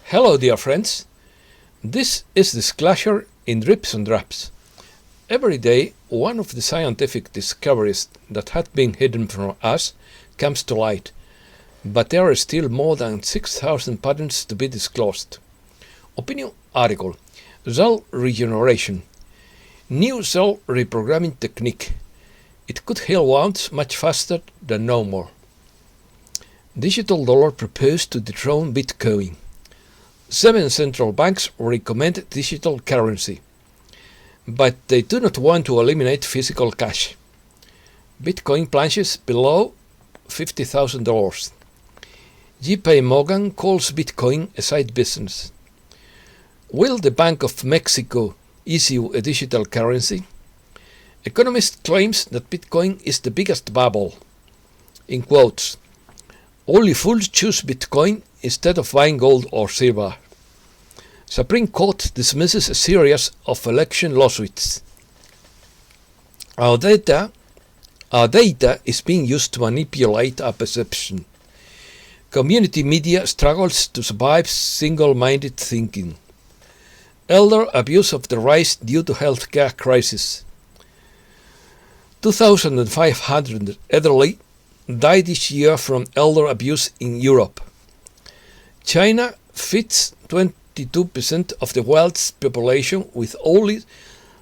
Hello dear friends, this is Disclosure in Drips and Drops. Every day one of the scientific discoveries that had been hidden from us comes to light, but there are still more than 6,000 patents to be disclosed. Opinion article: Cell regeneration. New cell reprogramming technique. It could heal wounds much faster than normal. Digital dollar proposed to dethrone Bitcoin. 7 central banks recommend digital currency, but they do not want to eliminate physical cash. Bitcoin plunges below $50,000. JP Morgan calls Bitcoin a side business. Will the Bank of Mexico issue a digital currency? Economist claims that Bitcoin is the biggest bubble. In quotes, only fools choose Bitcoin instead of buying gold or silver. Supreme Court dismisses a series of election lawsuits. Our data is being used to manipulate our perception. Community media struggles to survive single-minded thinking. Elder abuse of the rise due to healthcare crisis. 2,500 elderly died this year from elder abuse in Europe. China feeds 22% of the world's population with only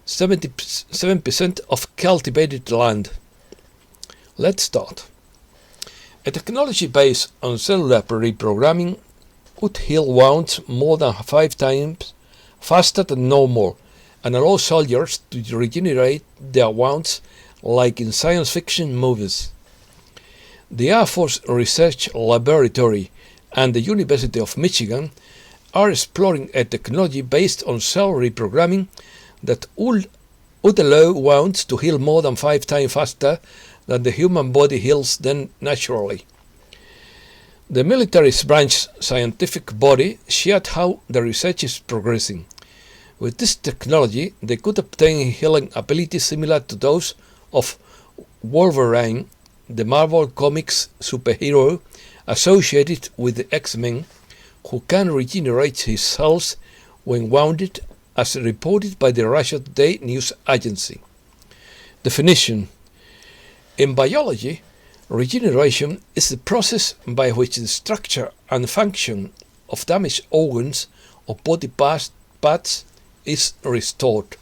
77% of cultivated land. Let's start. A technology based on cellular reprogramming would heal wounds more than 5 times faster than normal and allow soldiers to regenerate their wounds like in science fiction movies. The Air Force Research Laboratory and the University of Michigan are exploring a technology based on cell reprogramming that would allow wounds to heal more than 5 times faster than the human body heals them naturally. The military branch scientific body shared how the research is progressing. With this technology, they could obtain healing abilities similar to those of Wolverine, the Marvel Comics superhero associated with the X-Men, who can regenerate his cells when wounded, as reported by the Russia Today news agency. Definition: in biology, regeneration is the process by which the structure and function of damaged organs or body parts is restored.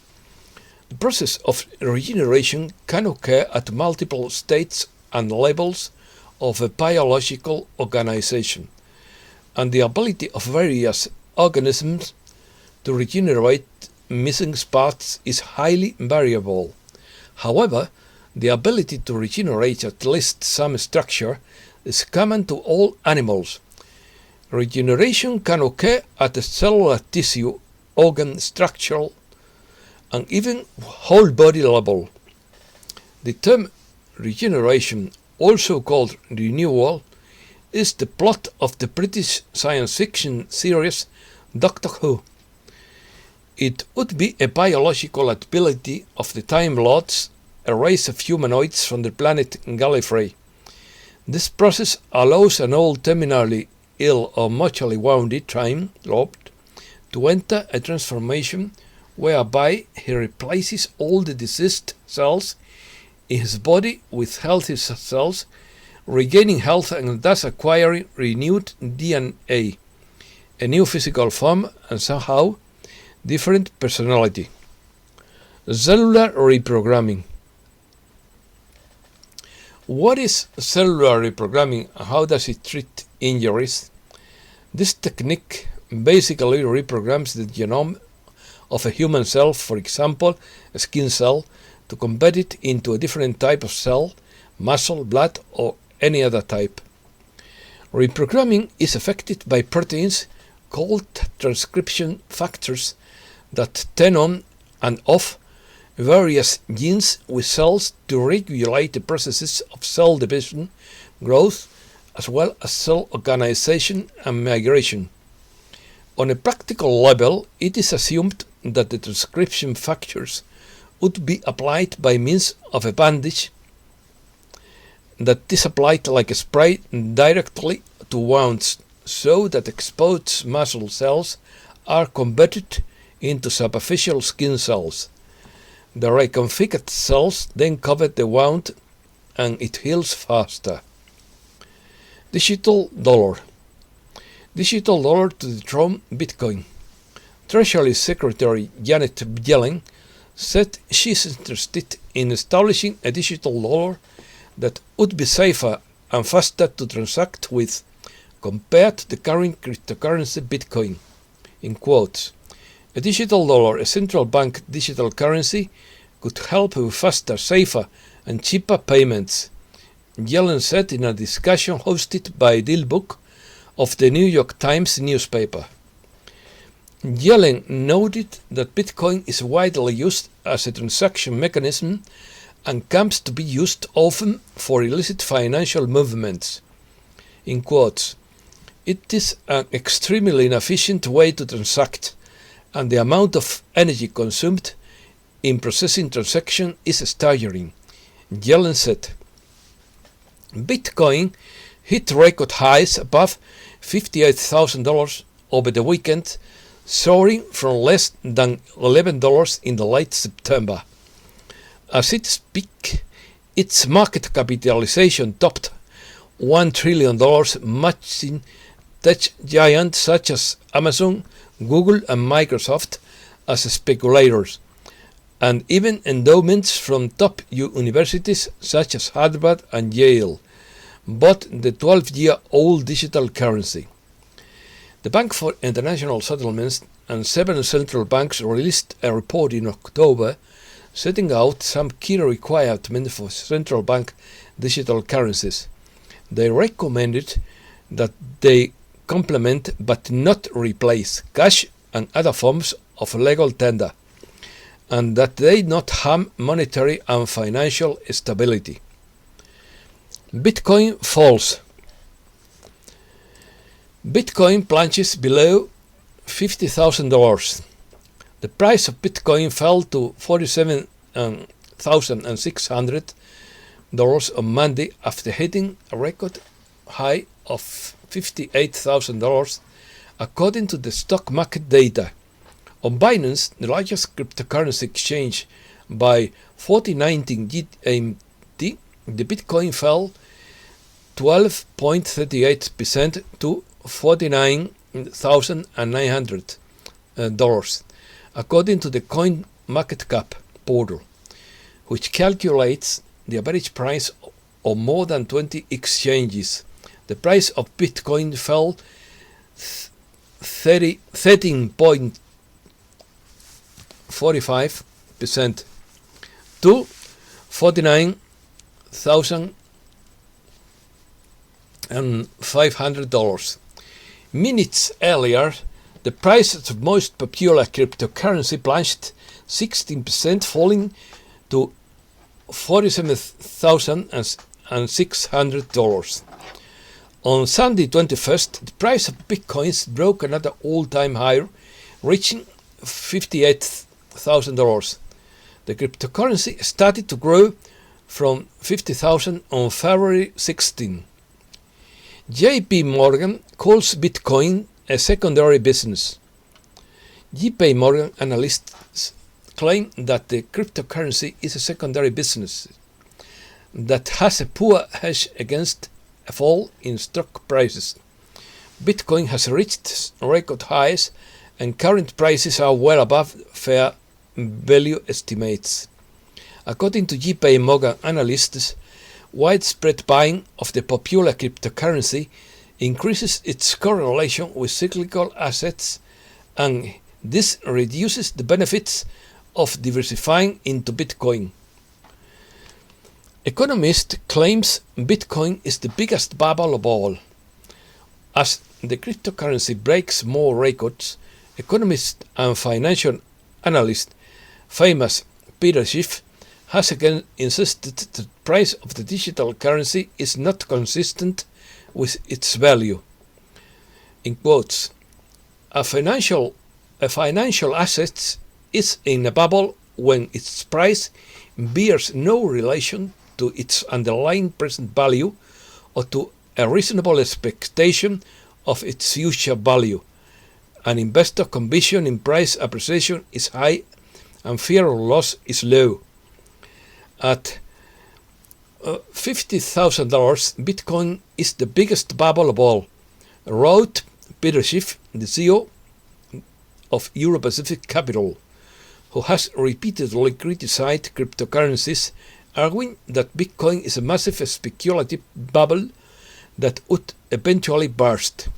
The process of regeneration can occur at multiple states and levels of a biological organization, and the ability of various organisms to regenerate missing parts is highly variable. However, the ability to regenerate at least some structure is common to all animals. Regeneration can occur at the cellular tissue, organ, structural, and even whole body level. The term regeneration, also called renewal, is the plot of the British science fiction series Doctor Who. It would be a biological ability of the Time Lords, a race of humanoids from the planet Gallifrey. This process allows an old terminally ill or mortally wounded Time Lord to enter a transformation whereby he replaces all the diseased cells in his body with healthy cells, regaining health and thus acquiring renewed DNA, a new physical form and somehow different personality. Cellular reprogramming. What is cellular reprogramming and how does it treat injuries? This technique basically reprograms the genome of a human cell, for example a skin cell, to convert it into a different type of cell, muscle, blood, or any other type. Reprogramming is affected by proteins called transcription factors that turn on and off various genes with cells to regulate the processes of cell division, growth, as well as cell organization and migration. On a practical level, it is assumed that the transcription factors would be applied by means of a bandage that is applied like a spray directly to wounds so that exposed muscle cells are converted into superficial skin cells. The reconfigured cells then cover the wound and it heals faster. Digital dollar. Digital dollar to dethrone Bitcoin. Treasury Secretary Janet Yellen said she's interested in establishing a digital dollar that would be safer and faster to transact with compared to the current cryptocurrency Bitcoin. In quotes, a digital dollar, a central bank digital currency, could help with faster, safer, and cheaper payments, Yellen said in a discussion hosted by Dilbook of the New York Times newspaper. Yellen noted that Bitcoin is widely used as a transaction mechanism and comes to be used often for illicit financial movements. In quotes, it is an extremely inefficient way to transact, and the amount of energy consumed in processing transactions is staggering, Yellen said. Bitcoin hit record highs above $58,000 over the weekend, soaring from less than $11 in the late September. As its peak, its market capitalization topped $1 trillion, matching tech giants such as Amazon, Google, and Microsoft as speculators, and even endowments from top universities such as Harvard and Yale bought the 12-year-old digital currency. The Bank for International Settlements and 7 central banks released a report in October setting out some key requirements for central bank digital currencies. They recommended that they complement but not replace cash and other forms of legal tender, and that they not harm monetary and financial stability. Bitcoin falls. Bitcoin plunges below $50,000. The price of Bitcoin fell to $47,600 on Monday after hitting a record high of $58,000, according to the stock market data. On Binance, the largest cryptocurrency exchange by 4019 GMT, the Bitcoin fell 12.38% to $49,900, according to the CoinMarketCap portal, which calculates the average price of more than 20 exchanges. The price of Bitcoin fell 13.45% to $49,500. Minutes earlier, the price of the most popular cryptocurrency plunged 16%, falling to $47,600. On Sunday 21st, the price of Bitcoins broke another all-time high, reaching $58,000. The cryptocurrency started to grow from $50,000 on February 16. JP Morgan calls Bitcoin a secondary business. JP Morgan analysts claim that the cryptocurrency is a secondary business that has a poor hedge against a fall in stock prices. Bitcoin has reached record highs and current prices are well above fair value estimates. According to JP Morgan analysts, widespread buying of the popular cryptocurrency increases its correlation with cyclical assets, and this reduces the benefits of diversifying into Bitcoin. Economist claims Bitcoin is the biggest bubble of all. As the cryptocurrency breaks more records, economist and financial analyst famous Peter Schiff has again insisted that the price of the digital currency is not consistent with its value. In quotes, a financial asset is in a bubble when its price bears no relation to its underlying present value or to a reasonable expectation of its future value, and investor conviction in price appreciation is high and fear of loss is low. At $50,000, Bitcoin is the biggest bubble of all, wrote Peter Schiff, the CEO of Euro-Pacific Capital, who has repeatedly criticized cryptocurrencies, arguing that Bitcoin is a massive speculative bubble that would eventually burst.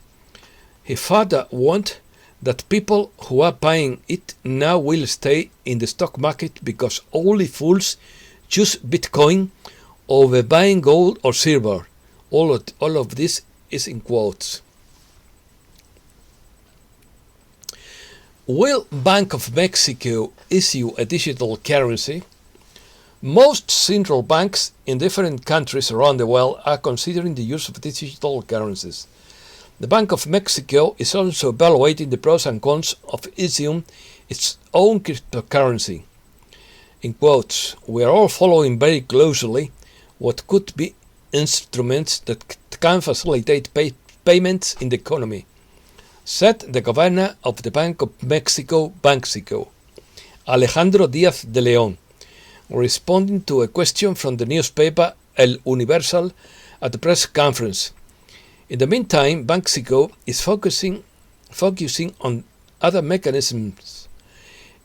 He further warned that people who are buying it now will stay in the stock market because only fools choose Bitcoin over buying gold or silver. All of this is in quotes. Will Bank of Mexico issue a digital currency? Most central banks in different countries around the world are considering the use of digital currencies. The Bank of Mexico is also evaluating the pros and cons of issuing its own cryptocurrency. In quotes, we are all following very closely what could be instruments that can facilitate payments in the economy, said the governor of the Bank of Mexico, Banxico, Alejandro Díaz de León, responding to a question from the newspaper El Universal at the press conference. In the meantime, Banxico is focusing on other mechanisms.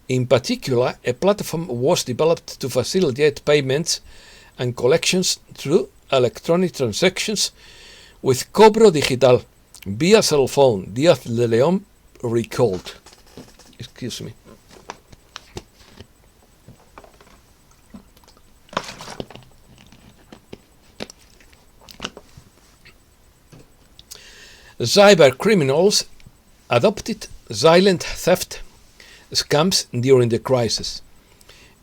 In particular, a platform was developed to facilitate payments and collections through electronic transactions with cobro digital via cell phone, Díaz de León recalled. Excuse me. Cyber criminals adopted silent theft scams during the crisis.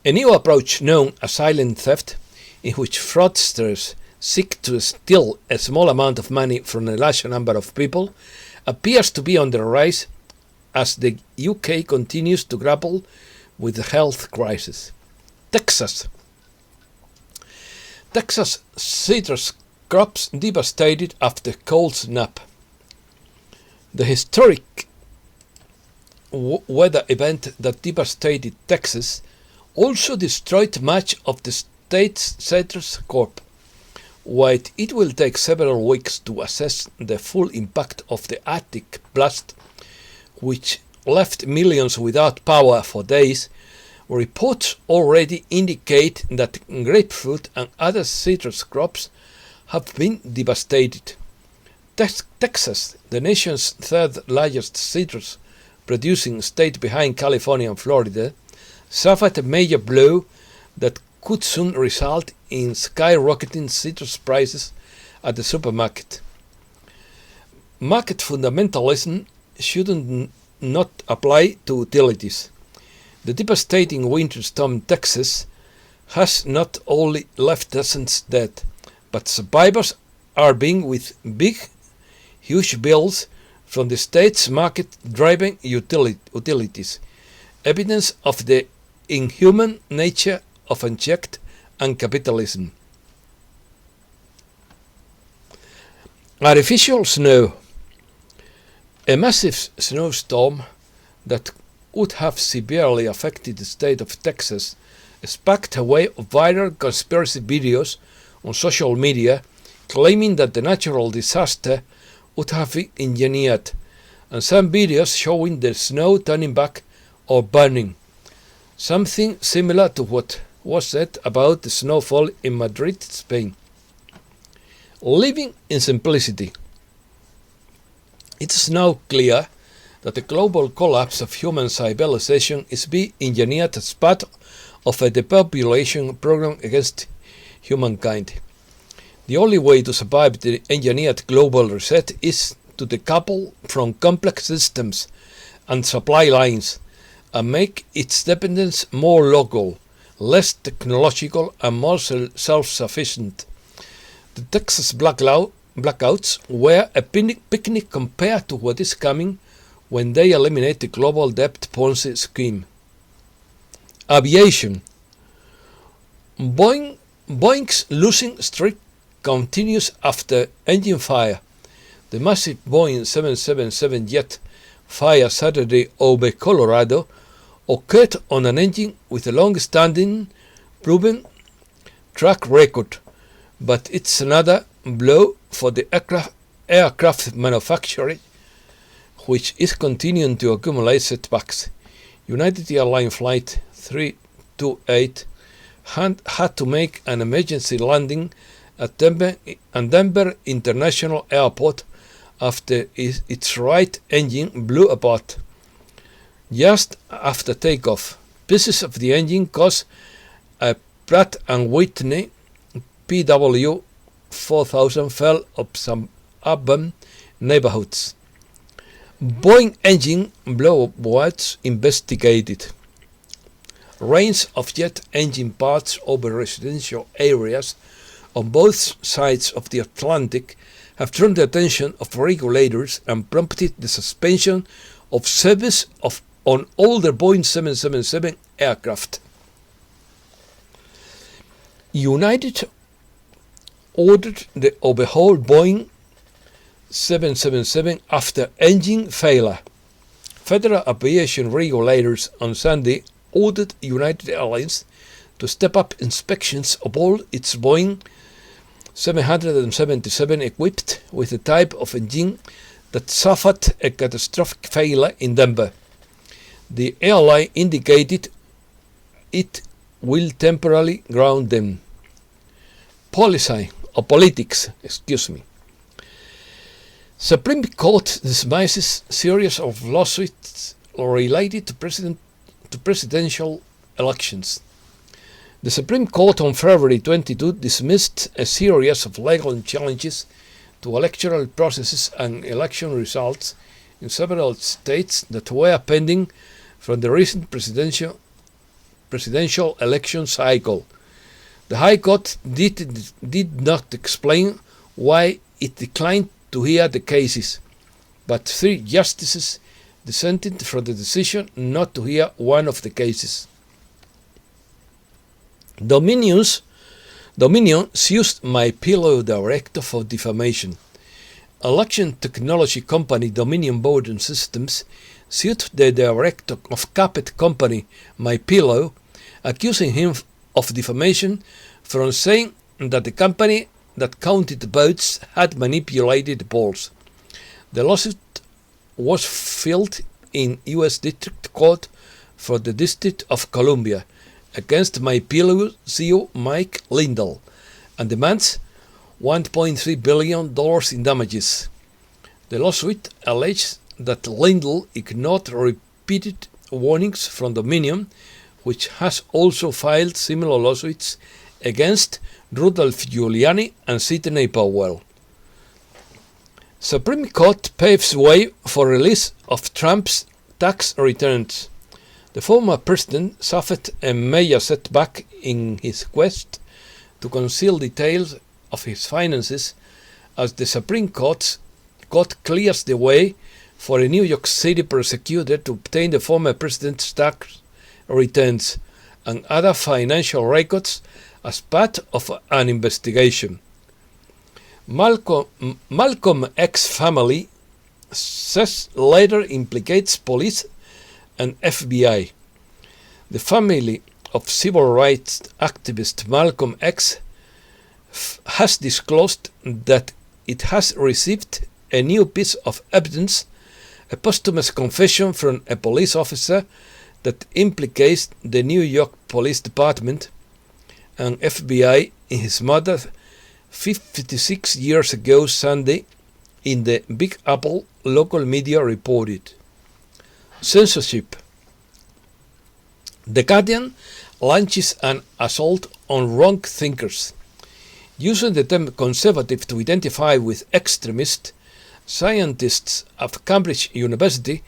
A new approach known as silent theft, in which fraudsters seek to steal a small amount of money from a large number of people, appears to be on the rise as the UK continues to grapple with the health crisis. Texas citrus crops devastated after cold snap. The historic weather event that devastated Texas also destroyed much of the state's citrus crop. While it will take several weeks to assess the full impact of the Arctic blast, which left millions without power for days, reports already indicate that grapefruit and other citrus crops have been devastated. Texas, the nation's third largest citrus producing state behind California and Florida, suffered a major blow that could soon result in skyrocketing citrus prices at the supermarket. Market fundamentalism shouldn't not apply to utilities. The devastating winter storm in Texas has not only left dozens dead, but survivors are being with huge bills from the state's market-driven utilities, evidence of the inhuman nature of unchecked and capitalism. Artificial snow. A massive snowstorm that would have severely affected the state of Texas sparked a wave of viral conspiracy videos on social media claiming that the natural disaster would have been engineered, and some videos showing the snow turning back or burning, something similar to what was said about the snowfall in Madrid, Spain. Living in simplicity. It is now clear that the global collapse of human civilization is being engineered as part of a depopulation program against humankind. The only way to survive the engineered global reset is to decouple from complex systems and supply lines and make its dependence more local, less technological and more self-sufficient. The Texas blackouts were a picnic compared to what is coming when they eliminate the global debt Ponzi scheme. Aviation. Boeing's losing streak continues after engine fire. The The massive Boeing 777 jet fired Saturday over Colorado occurred on an engine with a long-standing, proven track record, but it's another blow for the aircraft manufacturer, which is continuing to accumulate setbacks. United Airlines Flight 328 had to make an emergency landing at Denver International Airport after its right engine blew apart. Just after takeoff, pieces of the engine caused a Pratt & Whitney PW4000 fell of some urban neighborhoods. Boeing engine blowouts investigated. Rains of jet engine parts over residential areas on both sides of the Atlantic have drawn the attention of regulators and prompted the suspension of service on older Boeing 777 aircraft. United ordered the overhauled Boeing 777 after engine failure. Federal aviation regulators on Sunday ordered United Airlines to step up inspections of all its Boeing 777 equipped with a type of engine that suffered a catastrophic failure in Denver. The airline indicated it will temporarily ground them. Politics. Supreme Court dismisses series of lawsuits related to presidential elections. The Supreme Court on February 22 dismissed a series of legal challenges to electoral processes and election results in several states that were pending from the recent presidential election cycle. The High Court did not explain why it declined to hear the cases, but 3 justices dissented from the decision not to hear one of the cases. Dominion sues MyPillow director for defamation. Election technology company Dominion Voting Systems sued the director of carpet company MyPillow, accusing him of defamation from saying that the company that counted votes had manipulated the polls. The lawsuit was filed in U.S. District Court for the District of Columbia against MyPillow CEO Mike Lindell and demands $1.3 billion in damages. The lawsuit alleges that Lindell ignored repeated warnings from Dominion, which has also filed similar lawsuits against Rudolph Giuliani and Sidney Powell. Supreme Court paves way for release of Trump's tax returns. The former president suffered a major setback in his quest to conceal details of his finances as the Supreme Court clears the way for a New York City prosecutor to obtain the former president's tax returns and other financial records as part of an investigation. Malcolm X family says letter implicates police and FBI. The family of civil rights activist Malcolm X has disclosed that it has received a new piece of evidence, a posthumous confession from a police officer that implicates the New York Police Department and FBI in his murder 56 years ago Sunday, in the Big Apple, local media reported. Censorship. The Guardian launches an assault on wrong thinkers. Using the term conservative to identify with extremist, scientists at Cambridge University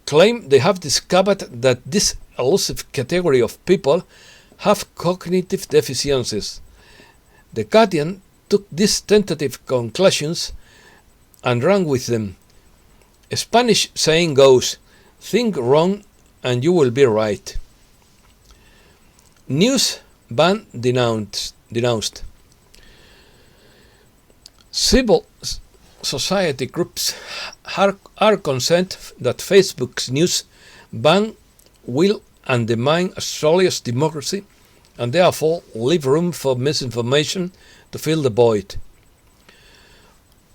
claim they have discovered that this elusive category of people have cognitive deficiencies. The Guardian took these tentative conclusions and ran with them. A Spanish saying goes, "Think wrong and you will be right." News ban denounced. society groups are concerned that Facebook's news ban will undermine Australia's democracy and therefore leave room for misinformation to fill the void.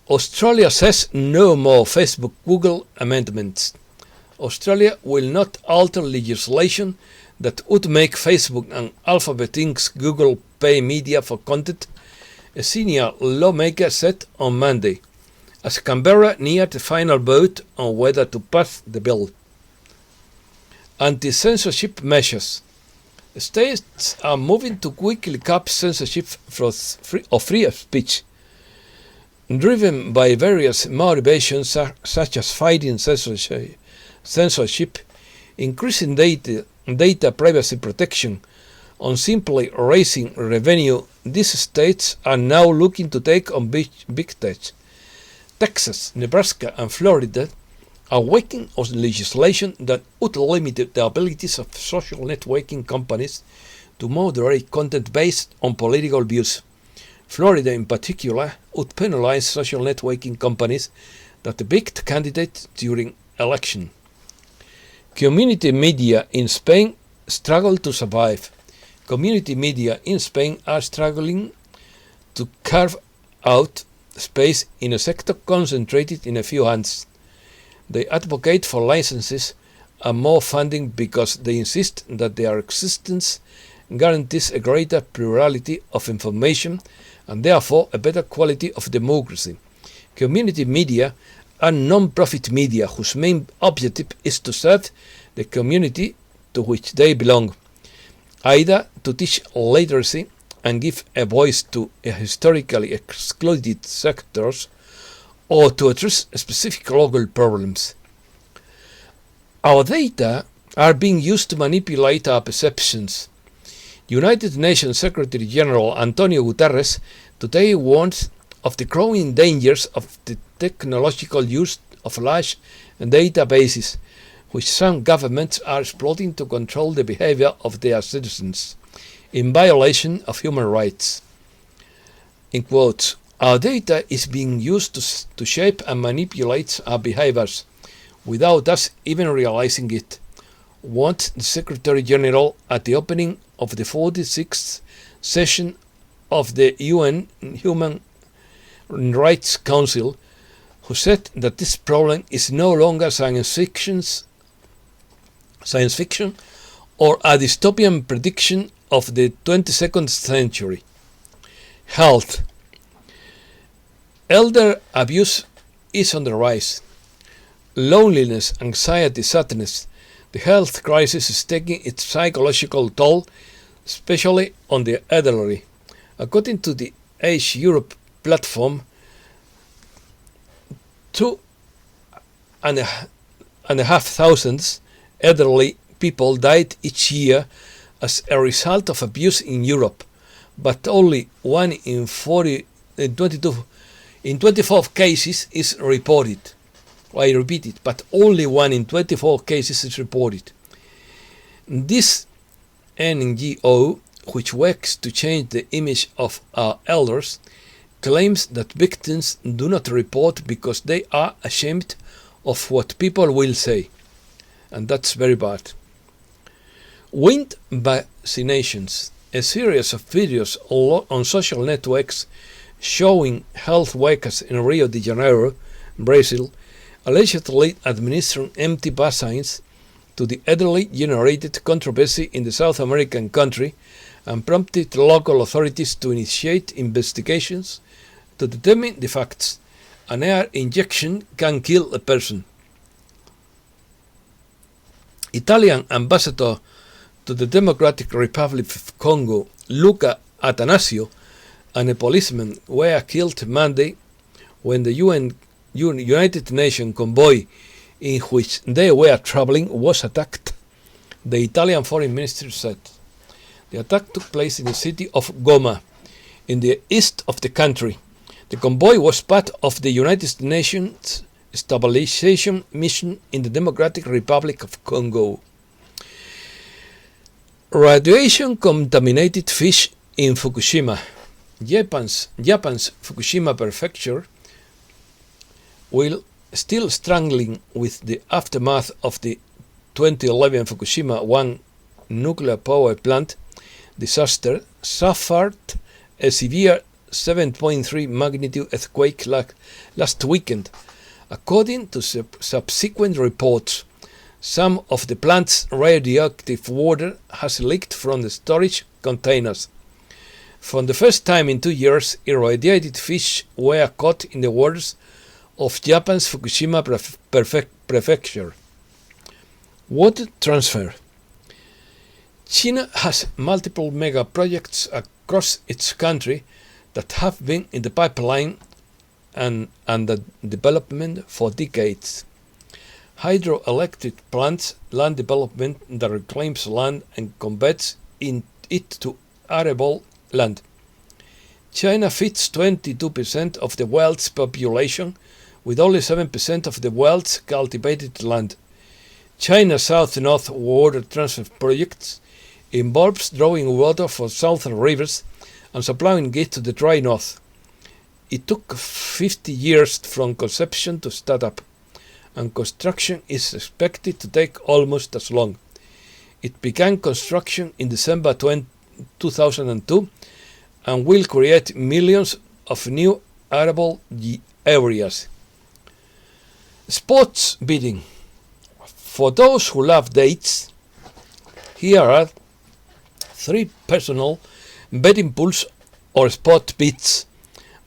Australia says no more Facebook-Google amendments. Australia will not alter legislation that would make Facebook and Alphabet Inc.'s Google pay media for content, a senior lawmaker said on Monday, as Canberra neared the final vote on whether to pass the bill. Anti-censorship measures. States are moving to quickly cap censorship of free speech, driven by various motivations such as fighting censorship, increasing data privacy protection, or simply raising revenue. These states are now looking to take on big tech. Texas, Nebraska, and Florida are working on legislation that would limit the abilities of social networking companies to moderate content based on political views. Florida, in particular, would penalize social networking companies that evict candidates during election. Community media in Spain struggle to survive. Community media in Spain are struggling to carve out space in a sector concentrated in a few hands. They advocate for licenses and more funding because they insist that their existence guarantees a greater plurality of information and therefore a better quality of democracy. Community media are non-profit media whose main objective is to serve the community to which they belong, either to teach literacy and give a voice to historically excluded sectors, or to address specific local problems. Our data are being used to manipulate our perceptions. United Nations Secretary General Antonio Guterres today warns of the growing dangers of the technological use of large databases, which some governments are exploiting to control the behavior of their citizens, in violation of human rights. In quotes, our data is being used to shape and manipulate our behaviors without us even realizing it, warned the Secretary General at the opening of the 46th session of the UN Human Rights Council, who said that this problem is no longer science fiction or a dystopian prediction of the 22nd century. Health. Elder abuse is on the rise. Loneliness, anxiety, sadness. The health crisis is taking its psychological toll, especially on the elderly. According to the Age Europe platform, 2,500 elderly people died each year as a result of abuse in Europe, but only 1 in 24 cases is reported. I repeat it, but only 1 in 24 cases is reported. This NGO, which works to change the image of our elders, claims that victims do not report because they are ashamed of what people will say. And that's very bad. Wind vaccinations. A series of videos on social networks showing health workers in Rio de Janeiro, Brazil, allegedly administering empty vaccines to the elderly generated controversy in the South American country and prompted local authorities to initiate investigations to determine the facts. An air injection can kill a person. Italian ambassador to the Democratic Republic of Congo, Luca Atanasio, and a policeman were killed Monday when the United Nations convoy in which they were traveling was attacked, the Italian foreign ministry said. The attack took place in the city of Goma, in the east of the country. The convoy was part of the United Nations Stabilization Mission in the Democratic Republic of Congo. Radiation contaminated fish in Fukushima. Japan's Fukushima prefecture while still struggling with the aftermath of the 2011 Fukushima 1 nuclear power plant disaster, suffered a severe 7.3 magnitude earthquake last weekend. According to subsequent reports, some of the plant's radioactive water has leaked from the storage containers. For the first time in 2 years, irradiated fish were caught in the waters of Japan's Fukushima prefecture. Water transfer. China has multiple mega projects across its country that have been in the pipeline and under development for decades. Hydroelectric plants, land development that reclaims land and converts it to arable land. China feeds 22% of the world's population with only 7% of the world's cultivated land. China's South-North water transfer projects involves drawing water for southern rivers and supplying it to the dry north. It took 50 years from conception to start up, and construction is expected to take almost as long. It began construction in December 2002 and will create millions of new arable areas. Sports betting. For those who love dates, here are 3 personal betting pools or sport bets,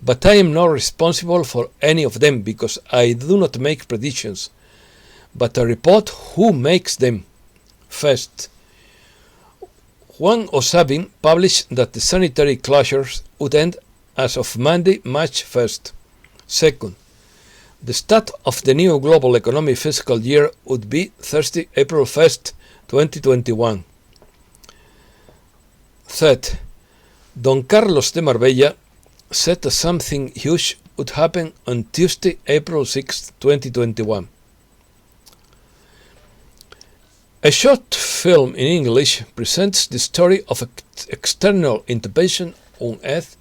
but I am not responsible for any of them because I do not make predictions, but I report who makes them. First, Juan Osabin published that the sanitary closures would end as of Monday, March 1st. Second, the start of the new global economic fiscal year would be Thursday, April 1st, 2021. Third, Don Carlos de Marbella said something huge would happen on Tuesday, April 6, 2021. A short film in English presents the story of external intervention on Earth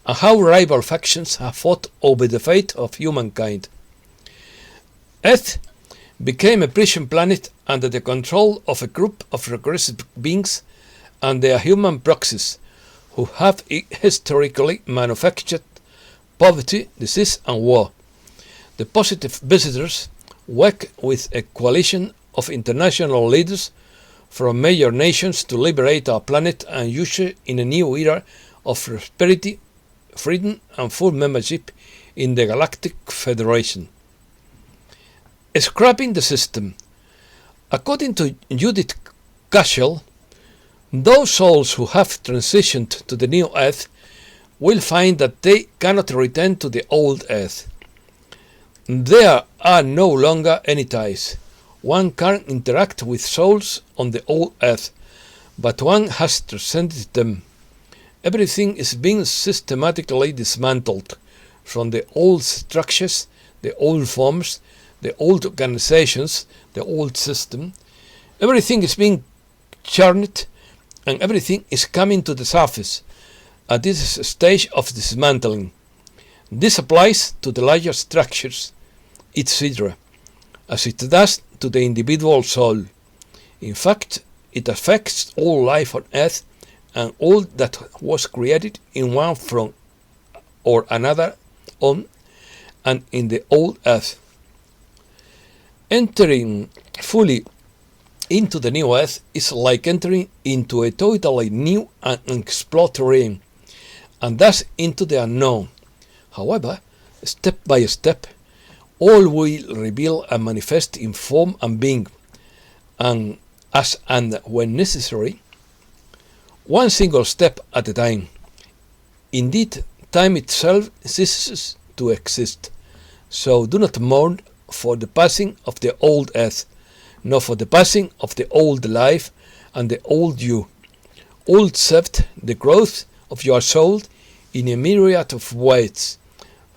and how rival factions have fought over the fate of humankind. Earth became a prison planet under the control of a group of regressive beings and their human proxies who have historically manufactured poverty, disease and war. The positive visitors work with a coalition of international leaders from major nations to liberate our planet and usher in a new era of prosperity, freedom and full membership in the Galactic Federation. Scrapping the system. According to Judith Cashel, those souls who have transitioned to the new Earth will find that they cannot return to the old Earth. There are no longer any ties. One can interact with souls on the old Earth, but one has transcended them. Everything is being systematically dismantled, from the old structures, the old forms, the old organizations, the old system. Everything is being churned and everything is coming to the surface at this stage of dismantling. This applies to the larger structures, etc., as it does to the individual soul. In fact, it affects all life on Earth and all that was created in one form or another on and in the old Earth. Entering fully into the new Earth is like entering into a totally new and unexplored terrain, and thus into the unknown. However, step by step, all will reveal and manifest in form and being, and as and when necessary, one single step at a time. Indeed, time itself ceases to exist, so do not mourn for the passing of the old Earth, nor for the passing of the old life and the old you. All accept the growth of your soul in a myriad of ways,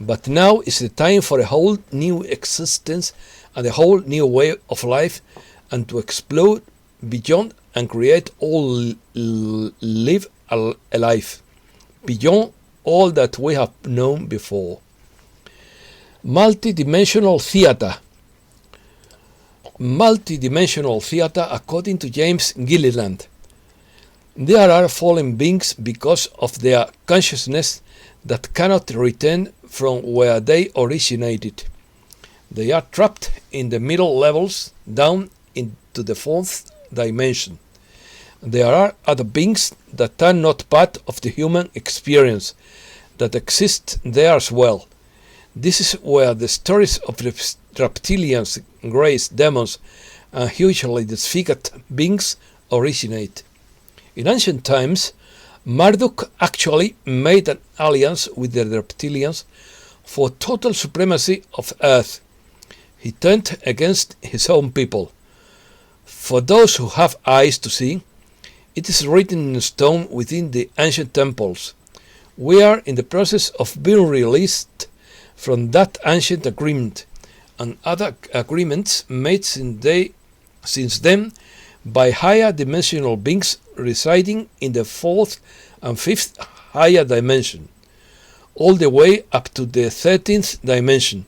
but now is the time for a whole new existence and a whole new way of life, and to explode beyond and create all live a life beyond all that we have known before. Multidimensional theater. Multidimensional theater, according to James Gilliland. There are fallen beings because of their consciousness that cannot return from where they originated. They are trapped in the middle levels down into the fourth dimension. There are other beings that are not part of the human experience that exist there as well. This is where the stories of reptilians, greys, demons, and hugely disfigured beings originate. In ancient times, Marduk actually made an alliance with the reptilians for total supremacy of Earth. He turned against his own people. For those who have eyes to see, it is written in stone within the ancient temples. We are in the process of being released from that ancient agreement and other agreements made since then by higher dimensional beings residing in the fourth and fifth higher dimension, all the way up to the 13th dimension.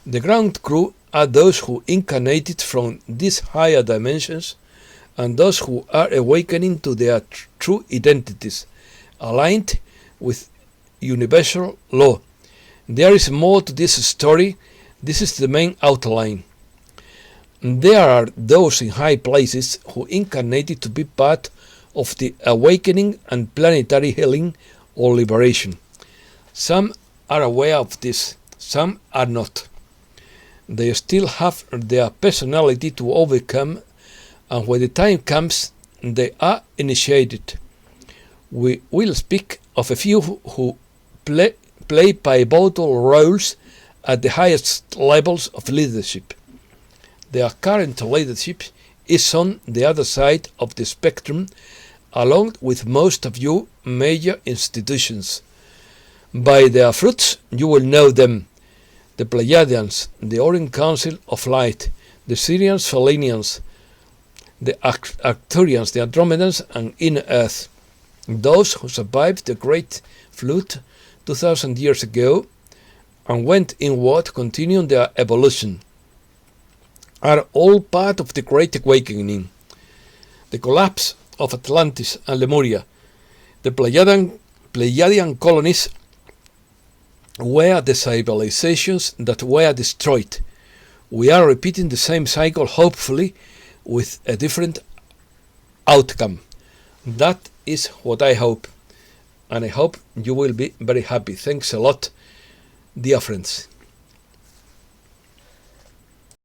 The ground crew are those who incarnated from these higher dimensions and those who are awakening to their true identities, aligned with universal law. There is more to this story. This is the main outline. There are those in high places who incarnated to be part of the awakening and planetary healing or liberation. Some are aware of this, some are not. They still have their personality to overcome, and when the time comes, they are initiated. We will speak of a few who play pivotal roles at the highest levels of leadership. Their current leadership is on the other side of the spectrum, along with most of you major institutions. By their fruits you will know them: the Pleiadians, the Orient Council of Light, the Syrians, Phelinians, the Arcturians, the Andromedans, and Inner Earth. Those who survived the Great Flood 2000 years ago and went inward, continuing their evolution, are all part of the Great Awakening. The collapse of Atlantis and Lemuria, the Pleiadian colonies, were the civilizations that were destroyed. We are repeating the same cycle, hopefully with a different outcome. That is what I hope, and I hope you will be very happy. Thanks a lot, dear friends.